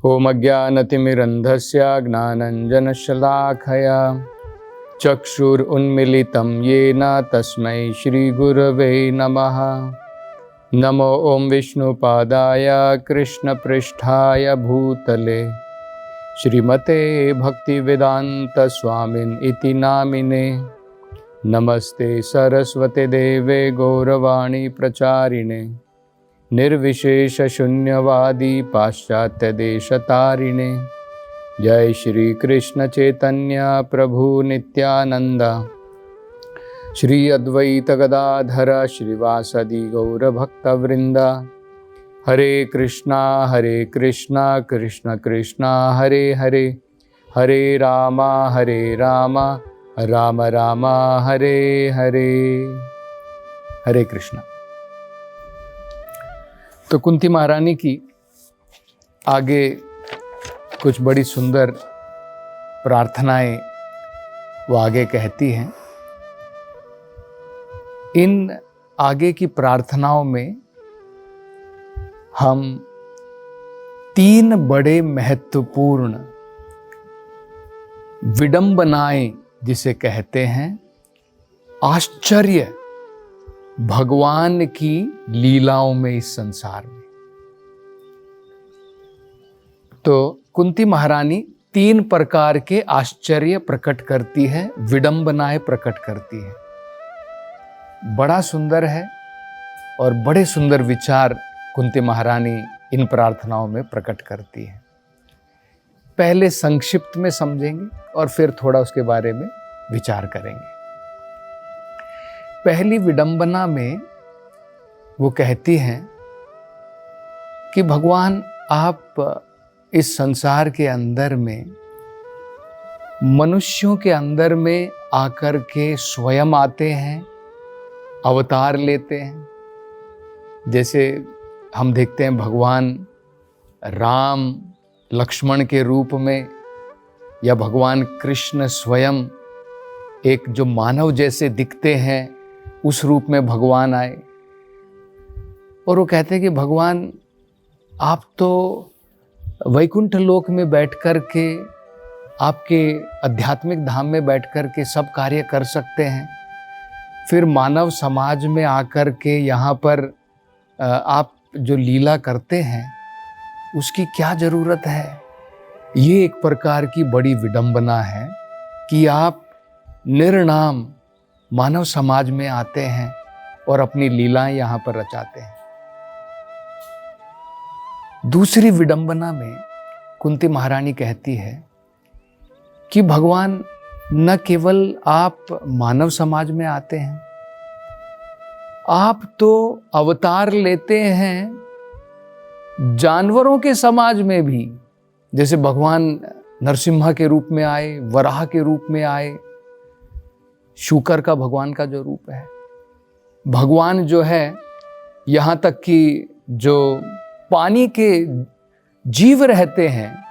ओम अज्ञानतिमिरन्धस्य ज्ञानाञ्जनशलाखया चक्षुरुन्मीलितं येन तस्मै श्रीगुरवे नमः। नमो ओम विष्णुपादाय कृष्णपृष्ठाय भूतले श्रीमते भक्तिवेदान्तस्वामिन् इति नामिने। नमस्ते सरस्वते देवे गौरवाणी प्रचारिणे निर्विशेष शून्यवादी पाश्चात्य देशतारिणे। जय श्री कृष्ण चैतन्य प्रभु नित्यानंद श्री अद्वैत गदाधर श्रीवासदि गौर भक्तवृंद। हरे कृष्णा कृष्ण कृष्णा हरे हरे, हरे राम राम राम हरे हरे। हरे कृष्णा। तो कुंती महारानी की आगे कुछ बड़ी सुंदर प्रार्थनाएं वो आगे कहती हैं। इन आगे की प्रार्थनाओं में हम तीन बड़े महत्वपूर्ण विडंबनाएं जिसे कहते हैं आश्चर्य भगवान की लीलाओं में इस संसार में। तो कुंती महारानी तीन प्रकार के आश्चर्य प्रकट करती है, विडंबनाएं प्रकट करती है। बड़ा सुंदर है और बड़े सुंदर विचार कुंती महारानी इन प्रार्थनाओं में प्रकट करती है। पहले संक्षिप्त में समझेंगे और फिर थोड़ा उसके बारे में विचार करेंगे। पहली विडंबना में वो कहती हैं कि भगवान आप इस संसार के अंदर में मनुष्यों के अंदर में आकर के स्वयं आते हैं, अवतार लेते हैं। जैसे हम देखते हैं भगवान राम लक्ष्मण के रूप में, या भगवान कृष्ण स्वयं एक जो मानव जैसे दिखते हैं उस रूप में भगवान आए। और वो कहते हैं कि भगवान आप तो वैकुंठ लोक में बैठ कर के, आपके आध्यात्मिक धाम में बैठ कर के सब कार्य कर सकते हैं, फिर मानव समाज में आकर के यहाँ पर आप जो लीला करते हैं उसकी क्या ज़रूरत है। ये एक प्रकार की बड़ी विडंबना है कि आप निर्नाम मानव समाज में आते हैं और अपनी लीलाएं यहाँ पर रचाते हैं। दूसरी विडंबना में कुंती महारानी कहती है कि भगवान न केवल आप मानव समाज में आते हैं, आप तो अवतार लेते हैं जानवरों के समाज में भी। जैसे भगवान नरसिम्हा के रूप में आए, वराह के रूप में आए, शूकर का भगवान का जो रूप है। भगवान जो है यहाँ तक कि जो पानी के जीव रहते हैं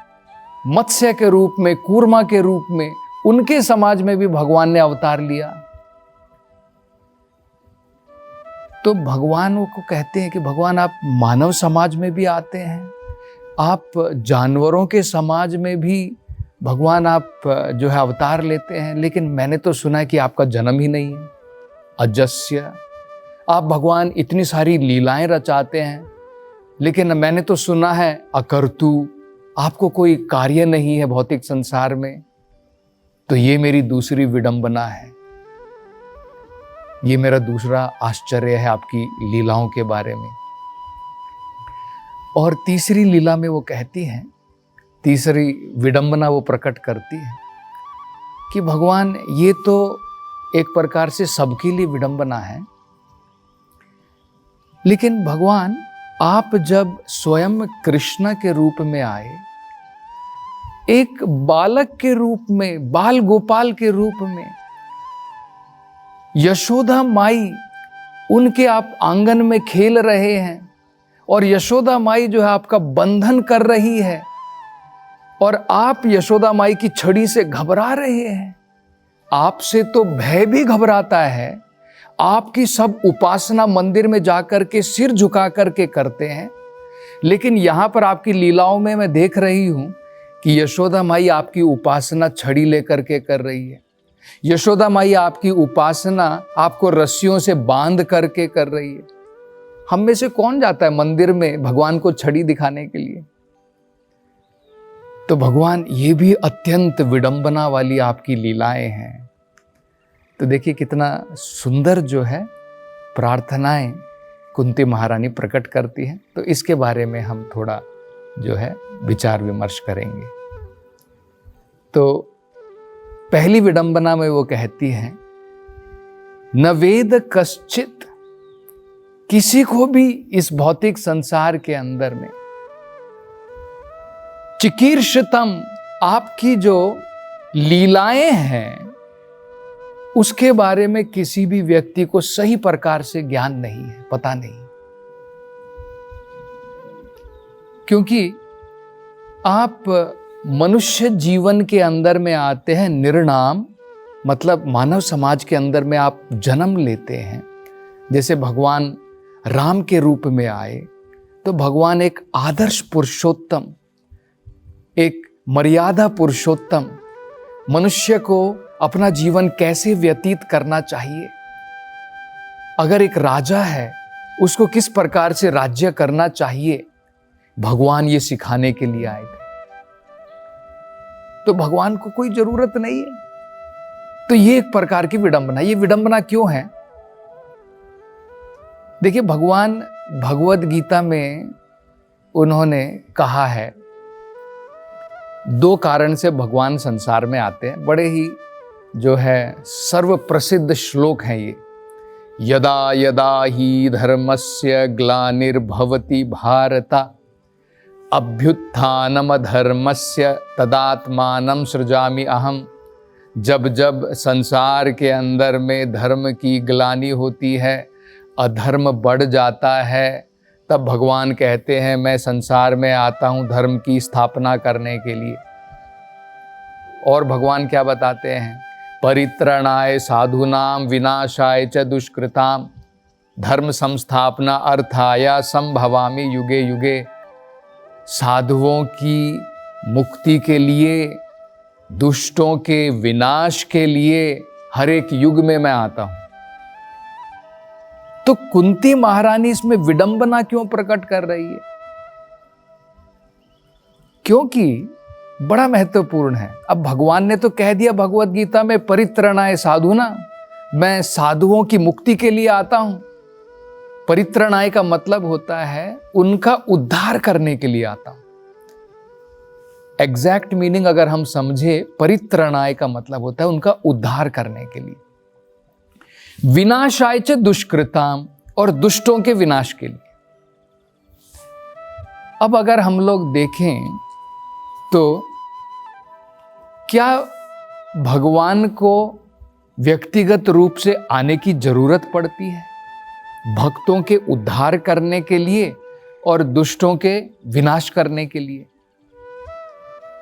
मत्स्य के रूप में, कूर्मा के रूप में, उनके समाज में भी भगवान ने अवतार लिया। तो भगवान को कहते हैं कि भगवान आप मानव समाज में भी आते हैं, आप जानवरों के समाज में भी भगवान आप जो है अवतार लेते हैं। लेकिन मैंने तो सुना है कि आपका जन्म ही नहीं है, अजस्य। आप भगवान इतनी सारी लीलाएं रचाते हैं, लेकिन मैंने तो सुना है अकर्तु, आपको कोई कार्य नहीं है भौतिक संसार में। तो ये मेरी दूसरी विडंबना है, ये मेरा दूसरा आश्चर्य है आपकी लीलाओं के बारे में। और तीसरी लीला में वो कहती हैं, तीसरी विडंबना वो प्रकट करती है कि भगवान ये तो एक प्रकार से सबके लिए विडंबना है, लेकिन भगवान आप जब स्वयं कृष्ण के रूप में आए, एक बालक के रूप में, बाल गोपाल के रूप में, यशोदा माई उनके आप आंगन में खेल रहे हैं और यशोदा माई जो है आपका बंधन कर रही है और आप यशोदा माई की छड़ी से घबरा रहे हैं। आपसे तो भय भी घबराता है, आपकी सब उपासना मंदिर में जाकर के सिर झुका करके करते हैं, लेकिन यहाँ पर आपकी लीलाओं में मैं देख रही हूँ कि यशोदा माई आपकी उपासना छड़ी लेकर के कर रही है। यशोदा माई आपकी उपासना आपको रस्सियों से बांध करके कर रही है। हम में से कौन जाता है मंदिर में भगवान को छड़ी दिखाने के लिए? तो भगवान, ये भी अत्यंत विडंबना वाली आपकी लीलाएं हैं। तो देखिए कितना सुंदर जो है प्रार्थनाएं कुंती महारानी प्रकट करती हैं। तो इसके बारे में हम थोड़ा जो है विचार विमर्श करेंगे। तो पहली विडंबना में वो कहती हैं, न वेद कश्चित, किसी को भी इस भौतिक संसार के अंदर में, चिकीर्षतम, आपकी जो लीलाएं हैं उसके बारे में किसी भी व्यक्ति को सही प्रकार से ज्ञान नहीं है, पता नहीं। क्योंकि आप मनुष्य जीवन के अंदर में आते हैं, निर्नाम मतलब मानव समाज के अंदर में आप जन्म लेते हैं। जैसे भगवान राम के रूप में आए तो भगवान एक आदर्श पुरुषोत्तम, एक मर्यादा पुरुषोत्तम, मनुष्य को अपना जीवन कैसे व्यतीत करना चाहिए, अगर एक राजा है उसको किस प्रकार से राज्य करना चाहिए, भगवान ये सिखाने के लिए आए थे। तो भगवान को कोई जरूरत नहीं है। तो ये एक प्रकार की विडंबना। ये विडंबना क्यों है? देखिए, भगवान भगवद गीता में उन्होंने कहा है, दो कारण से भगवान संसार में आते हैं। बड़े ही जो है सर्व प्रसिद्ध श्लोक हैं ये। यदा यदा ही धर्मस्य ग्लानिर्भवति भारत, अभ्युत्थानम धर्मस्य तदात्मानं सृजामि अहम। जब जब संसार के अंदर में धर्म की ग्लानि होती है, अधर्म बढ़ जाता है, तब भगवान कहते हैं मैं संसार में आता हूं धर्म की स्थापना करने के लिए। और भगवान क्या बताते हैं? परित्रणाय साधूनाम विनाशाय च दुष्कृताम धर्म संस्थापना अर्थाय संभवामि युगे युगे। साधुओं की मुक्ति के लिए, दुष्टों के विनाश के लिए हर एक युग में मैं आता हूं। तो कुंती महारानी इसमें विडंबना क्यों प्रकट कर रही है? क्योंकि बड़ा महत्वपूर्ण है। अब भगवान ने तो कह दिया भगवद गीता में, परित्रणाय साधुना, मैं साधुओं की मुक्ति के लिए आता हूं। परित्रणाय का मतलब होता है उनका उद्धार करने के लिए आता हूं। एग्जैक्ट मीनिंग अगर हम समझे, परित्रणाय का मतलब होता है उनका उद्धार करने के लिए। विनाशाय च दुष्कृताम, और दुष्टों के विनाश के लिए। अब अगर हम लोग देखें तो क्या भगवान को व्यक्तिगत रूप से आने की जरूरत पड़ती है भक्तों के उद्धार करने के लिए और दुष्टों के विनाश करने के लिए?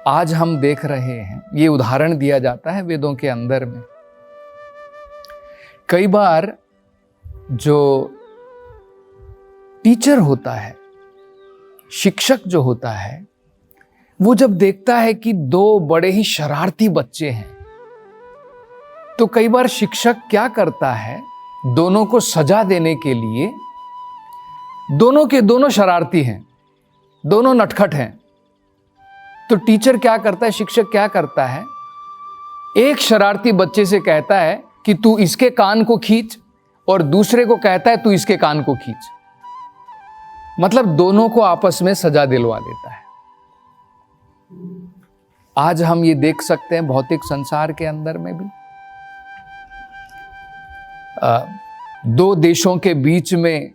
आज हम देख रहे हैं, ये उदाहरण दिया जाता है वेदों के अंदर में। कई बार जो टीचर होता है, शिक्षक जो होता है, वो जब देखता है कि दो बड़े ही शरारती बच्चे हैं, तो कई बार शिक्षक क्या करता है, दोनों को सजा देने के लिए, दोनों के दोनों शरारती हैं, दोनों नटखट हैं, तो टीचर क्या करता है, शिक्षक क्या करता है, एक शरारती बच्चे से कहता है कि तू इसके कान को खींच, और दूसरे को कहता है तू इसके कान को खींच। मतलब दोनों को आपस में सजा दिलवा देता है। आज हम ये देख सकते हैं भौतिक संसार के अंदर में भी दो देशों के बीच में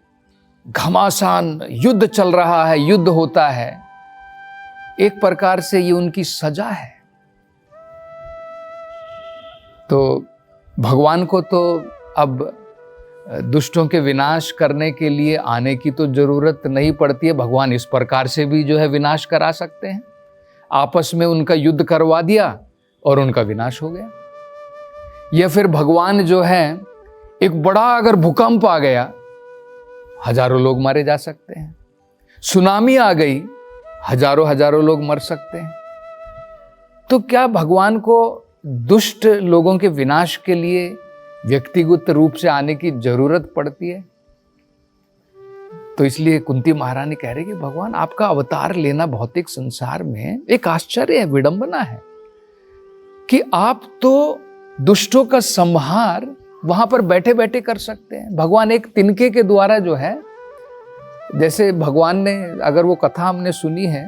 घमासान युद्ध चल रहा है, युद्ध होता है। एक प्रकार से ये उनकी सजा है। तो भगवान को तो अब दुष्टों के विनाश करने के लिए आने की तो जरूरत नहीं पड़ती है। भगवान इस प्रकार से भी जो है विनाश करा सकते हैं, आपस में उनका युद्ध करवा दिया और उनका विनाश हो गया। या फिर भगवान जो है, एक बड़ा अगर भूकंप आ गया, हजारों लोग मारे जा सकते हैं। सुनामी आ गई, हजारों हजारों लोग मर सकते हैं। तो क्या भगवान को दुष्ट लोगों के विनाश के लिए व्यक्तिगत रूप से आने की जरूरत पड़ती है? तो इसलिए कुंती महारानी कह रही कि भगवान आपका अवतार लेना भौतिक संसार में एक आश्चर्य है, विडंबना है कि आप तो दुष्टों का संहार वहां पर बैठे बैठे कर सकते हैं। भगवान एक तिनके के द्वारा जो है, जैसे भगवान ने, अगर वो कथा हमने सुनी है,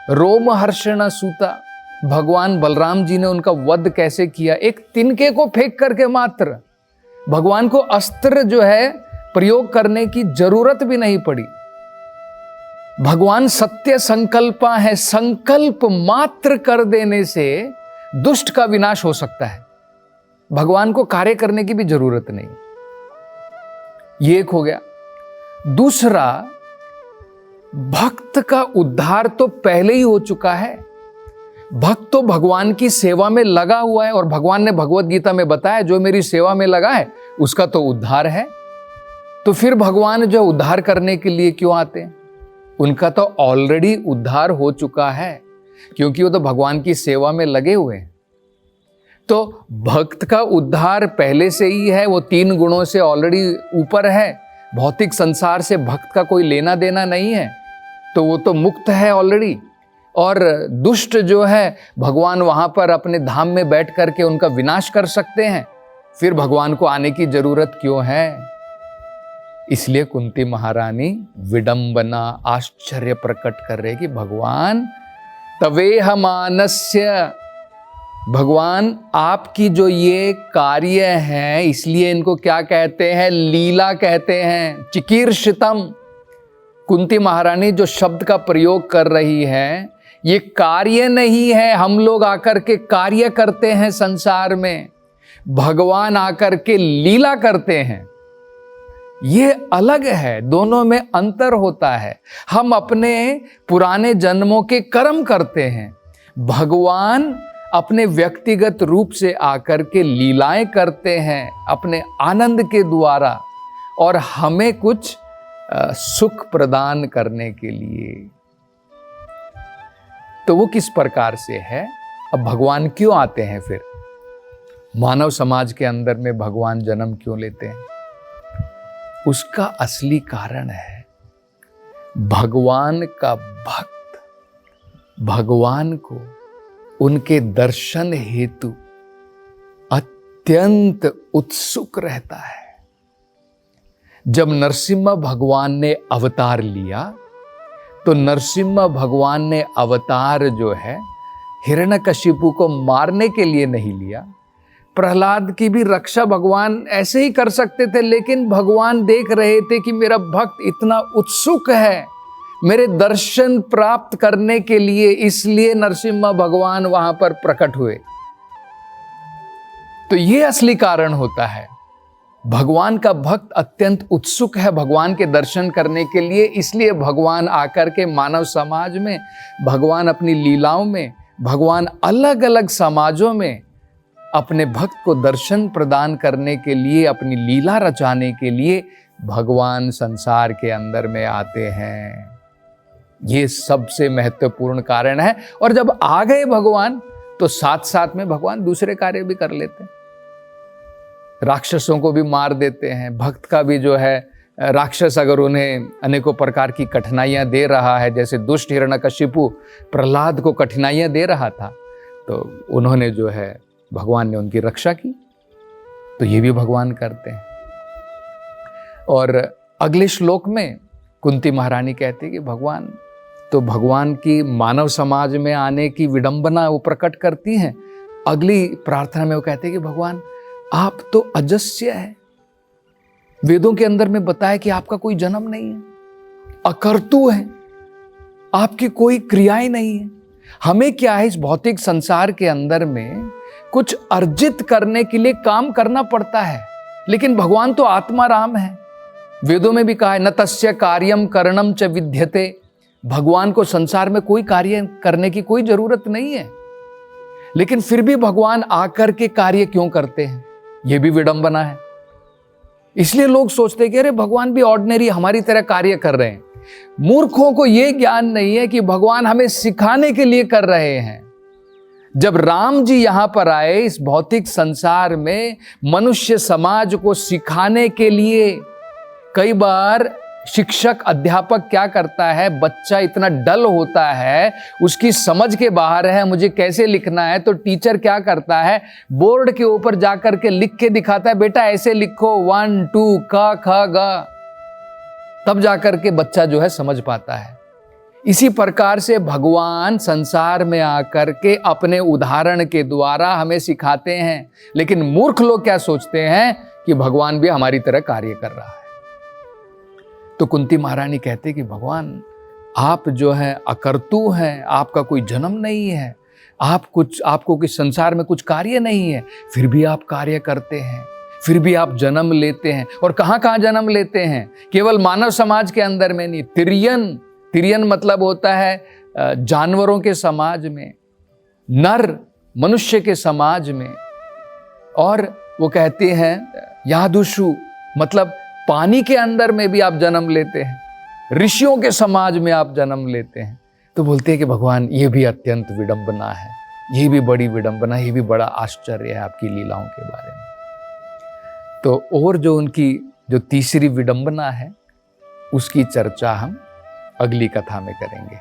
रोमहर्षण सूता, भगवान बलराम जी ने उनका वध कैसे किया, एक तिनके को फेंक करके मात्र। भगवान को अस्त्र जो है प्रयोग करने की जरूरत भी नहीं पड़ी। भगवान सत्य संकल्पा है, संकल्प मात्र कर देने से दुष्ट का विनाश हो सकता है। भगवान को कार्य करने की भी जरूरत नहीं। ये एक हो गया। दूसरा, भक्त का उद्धार तो पहले ही हो चुका है। भक्त तो भगवान की सेवा में लगा हुआ है, और भगवान ने भगवत गीता में बताया जो मेरी सेवा में लगा है उसका तो उद्धार है। तो फिर भगवान जो उद्धार करने के लिए क्यों आते हैं? उनका तो ऑलरेडी उद्धार हो चुका है, क्योंकि वो तो भगवान की सेवा में लगे हुए हैं। तो भक्त का उद्धार पहले से ही है, वो 3 गुणों से ऑलरेडी ऊपर है। भौतिक संसार से भक्त का कोई लेना देना नहीं है, तो वो तो मुक्त है ऑलरेडी। और दुष्ट जो है, भगवान वहां पर अपने धाम में बैठ करके उनका विनाश कर सकते हैं। फिर भगवान को आने की जरूरत क्यों है? इसलिए कुंती महारानी विडंबना, आश्चर्य प्रकट कर रहे कि भगवान तवेह मानस्य, भगवान आपकी जो ये कार्य है, इसलिए इनको क्या कहते हैं? लीला कहते हैं। चिकीर्षितम, कुंती महारानी जो शब्द का प्रयोग कर रही है, ये कार्य नहीं है हम लोग आकर के कार्य करते हैं संसार में, भगवान आकर के लीला करते हैं। ये अलग है, दोनों में अंतर होता है। हम अपने पुराने जन्मों के कर्म करते हैं, भगवान अपने व्यक्तिगत रूप से आकर के लीलाएं करते हैं अपने आनंद के द्वारा, और हमें कुछ सुख प्रदान करने के लिए। तो वो किस प्रकार से है? अब भगवान क्यों आते हैं? फिर मानव समाज के अंदर में भगवान जन्म क्यों लेते हैं? उसका असली कारण है, भगवान का भक्त भगवान को उनके दर्शन हेतु अत्यंत उत्सुक रहता है। जब नरसिम्हा भगवान ने अवतार लिया, तो नरसिम्हा भगवान ने अवतार जो है हिरण्यकशिपु को मारने के लिए नहीं लिया। प्रहलाद की भी रक्षा भगवान ऐसे ही कर सकते थे, लेकिन भगवान देख रहे थे कि मेरा भक्त इतना उत्सुक है मेरे दर्शन प्राप्त करने के लिए, इसलिए नरसिम्हा भगवान वहां पर प्रकट हुए। तो ये असली कारण होता है। भगवान का भक्त अत्यंत उत्सुक है भगवान के दर्शन करने के लिए, इसलिए भगवान आकर के मानव समाज में, भगवान अपनी लीलाओं में, भगवान अलग अलग समाजों में अपने भक्त को दर्शन प्रदान करने के लिए, अपनी लीला रचाने के लिए भगवान संसार के अंदर में आते हैं। ये सबसे महत्वपूर्ण कारण है। और जब आ गए भगवान, तो साथ साथ में भगवान दूसरे कार्य भी कर लेते हैं। राक्षसों को भी मार देते हैं। भक्त का भी जो है, राक्षस अगर उन्हें अनेकों प्रकार की कठिनाइयां दे रहा है, जैसे दुष्ट हिरण्यकशिपु प्रहलाद को कठिनाइयां दे रहा था, तो उन्होंने जो है, भगवान ने उनकी रक्षा की। तो ये भी भगवान करते हैं। और अगले श्लोक में कुंती महारानी कहती है कि भगवान तो भगवान की मानव समाज में आने की विडंबना वो प्रकट करती हैं। अगली प्रार्थना में वो कहते हैं कि भगवान आप तो अजस्य है। वेदों के अंदर में बताया कि आपका कोई जन्म नहीं है, अकर्तु है, आपकी कोई क्रियाएं नहीं है। हमें क्या है, इस भौतिक संसार के अंदर में कुछ अर्जित करने के लिए काम करना पड़ता है, लेकिन भगवान तो आत्मा राम है। वेदों में भी कहा है, न तस्य कार्यम करणम च विद्यते। भगवान को संसार में कोई कार्य करने की कोई जरूरत नहीं है, लेकिन फिर भी भगवान आकर के कार्य क्यों करते हैं? यह भी विडंबना है। इसलिए लोग सोचते हैं कि अरे भगवान भी ऑर्डिनरी हमारी तरह कार्य कर रहे हैं, मूर्खों को यह ज्ञान नहीं है कि भगवान हमें सिखाने के लिए कर रहे हैं। जब राम जी यहां पर आए इस भौतिक संसार में मनुष्य समाज को सिखाने के लिए, कई बार शिक्षक अध्यापक क्या करता है, बच्चा इतना डल होता है, उसकी समझ के बाहर है मुझे कैसे लिखना है, तो टीचर क्या करता है, बोर्ड के ऊपर जाकर के लिख के दिखाता है, बेटा ऐसे लिखो 1 2 क ख ग, तब जाकर के बच्चा जो है समझ पाता है। इसी प्रकार से भगवान संसार में आकर के अपने उदाहरण के द्वारा हमें सिखाते हैं, लेकिन मूर्ख लोग क्या सोचते हैं कि भगवान भी हमारी तरह कार्य कर रहा है। तो कुंती महारानी कहते कि भगवान आप जो है अकर्तु हैं, आपका कोई जन्म नहीं है, आपको किस संसार में कुछ कार्य नहीं है, फिर भी आप कार्य करते हैं, फिर भी आप जन्म लेते हैं। और कहाँ कहाँ जन्म लेते हैं, केवल मानव समाज के अंदर में नहीं, तिर्यन मतलब होता है जानवरों के समाज में, नर मनुष्य के समाज में, और वो कहते हैं यादुषु मतलब पानी के अंदर में भी आप जन्म लेते हैं, ऋषियों के समाज में आप जन्म लेते हैं। तो बोलते हैं कि भगवान ये भी अत्यंत विडंबना है, ये भी बड़ी विडंबना, ये भी बड़ा आश्चर्य है आपकी लीलाओं के बारे में। तो और जो उनकी जो तीसरी विडंबना है उसकी चर्चा हम अगली कथा में करेंगे।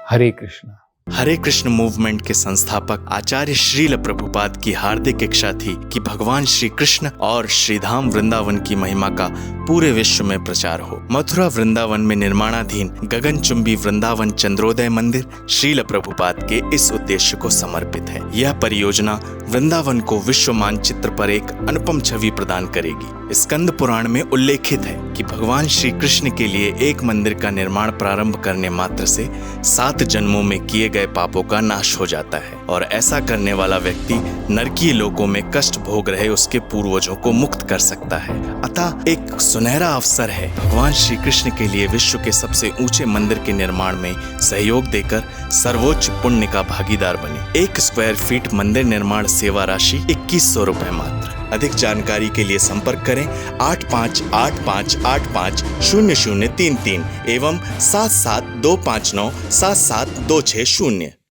हरे कृष्णा। हरे कृष्ण मूवमेंट के संस्थापक आचार्य श्रील प्रभुपाद की हार्दिक इच्छा थी कि भगवान श्री कृष्ण और श्रीधाम वृंदावन की महिमा का पूरे विश्व में प्रचार हो। मथुरा वृंदावन में निर्माणाधीन गगनचुंबी वृंदावन चंद्रोदय मंदिर श्रील प्रभुपाद के इस उद्देश्य को समर्पित है। यह परियोजना वृंदावन को विश्व मानचित्र पर एक अनुपम छवि प्रदान करेगी। स्कंद पुराण में उल्लेखित है कि भगवान श्री कृष्ण के लिए एक मंदिर का निर्माण प्रारंभ करने मात्र से 7 जन्मों में किए गए पापों का नाश हो जाता है, और ऐसा करने वाला व्यक्ति नरकीय लोकों में कष्ट भोग रहे उसके पूर्वजों को मुक्त कर सकता है। अतः एक सुनहरा अवसर है भगवान श्री कृष्ण के लिए विश्व के सबसे ऊंचे मंदिर के निर्माण में सहयोग देकर सर्वोच्च पुण्य का भागीदार बने। 1 स्क्वायर फीट मंदिर निर्माण सेवा राशि 2100 रुपए मात्र। अधिक जानकारी के लिए संपर्क करें 8585850033 एवं 7725977260।